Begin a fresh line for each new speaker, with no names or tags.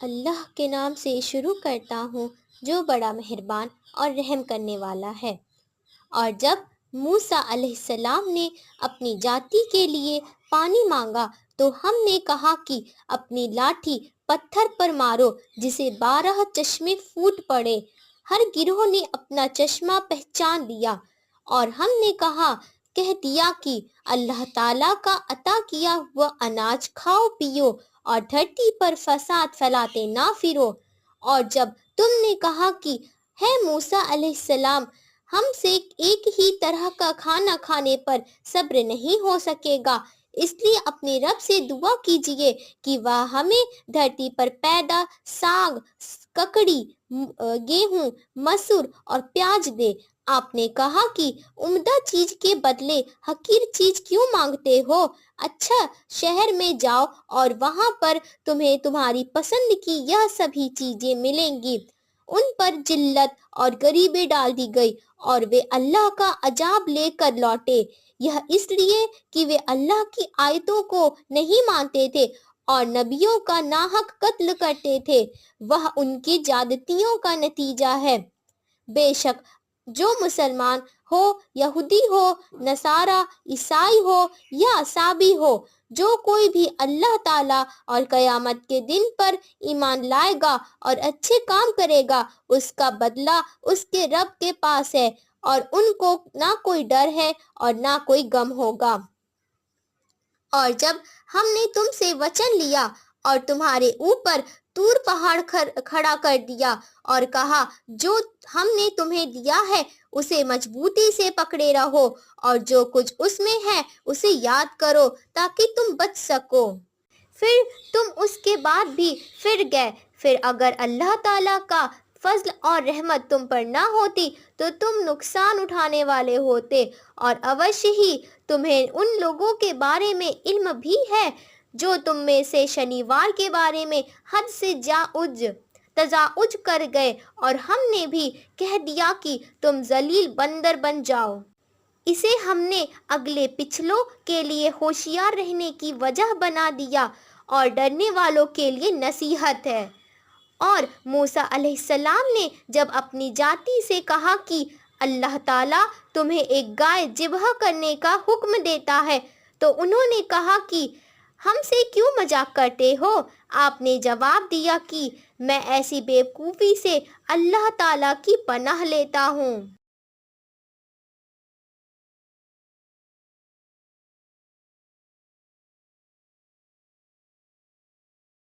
اللہ کے نام سے شروع کرتا ہوں جو بڑا مہربان اور رحم کرنے والا ہے۔ اور جب موسیٰ علیہ السلام نے اپنی جاتی کے لیے پانی مانگا تو ہم نے کہا کہ اپنی لاٹھی پتھر پر مارو جسے 12 چشمے پھوٹ پڑے۔ ہر گروہ نے اپنا چشمہ پہچان لیا اور ہم نے کہہ دیا کہ اللہ تعالیٰ کا عطا کیا ہوا اناج کھاؤ پیو اور دھرتی پر فساد پھیلاتے نہ پھرو۔ اور جب تم نے کہا کہ ہے موسیٰ علیہ السلام ہم سے ایک ہی طرح کا کھانا کھانے پر صبر نہیں ہو سکے گا، اس لیے اپنے رب سے دعا کیجئے کہ وہ ہمیں دھرتی پر پیدا ساگ، ککڑی، گیہوں، مسور اور پیاز دے۔ آپ نے کہا کہ عمدہ چیز کے بدلے حقیر چیز کیوں مانگتے ہو؟ اچھا، شہر میں جاؤ اور وہاں پر تمہیں تمہاری پسند کی یہ سبھی چیزیں ملیں گی۔ ان پر ذلت اور غریبی ڈال دی گئی اور وہ اللہ کا عذاب لے کر لوٹے، یہ اس لیے کہ وہ اللہ کی آیتوں کو نہیں مانتے تھے اور نبیوں کا ناحق قتل کرتے تھے۔ وہ ان کی زیادتیوں کا نتیجہ ہے۔ بے شک جو مسلمان ہو، یہودی ہو، نصارہ، عیسائی ہو یا صابی ہو، جو کوئی بھی اللہ تعالیٰ اور قیامت کے دن پر ایمان لائے گا اور اچھے کام کرے گا، اس کا بدلہ اس کے رب کے پاس ہے اور ان کو نہ کوئی ڈر ہے اور نہ کوئی غم ہوگا۔ اور جب ہم نے تم سے وچن لیا اور تمہارے اوپر طور پہاڑ کھڑا کر دیا اور کہا جو ہم نے تمہیں دیا ہے اسے مضبوطی سے پکڑے رہو اور جو کچھ اس میں ہے اسے یاد کرو تاکہ تم بچ سکو، پھر تم اس کے بعد بھی پھر گئے، پھر اگر اللہ تعالیٰ کا فضل اور رحمت تم پر نہ ہوتی تو تم نقصان اٹھانے والے ہوتے۔ اور اوشی ہی تمہیں ان لوگوں کے بارے میں علم بھی ہے جو تم میں سے شنیوار کے بارے میں حد سے تجاوز کر گئے اور ہم نے بھی کہہ دیا کہ تم ذلیل بندر بن جاؤ۔ اسے ہم نے اگلے پچھلوں کے لیے ہوشیار رہنے کی وجہ بنا دیا اور ڈرنے والوں کے لیے نصیحت ہے۔ اور موسیٰ علیہ السلام نے جب اپنی جاتی سے کہا کہ اللہ تعالیٰ تمہیں ایک گائے ذبح کرنے کا حکم دیتا ہے تو انہوں نے کہا کہ ہم سے کیوں مذاق کرتے ہو؟ آپ نے جواب دیا کہ میں ایسی بیوقوفی سے اللہ تعالیٰ کی پناہ لیتا ہوں۔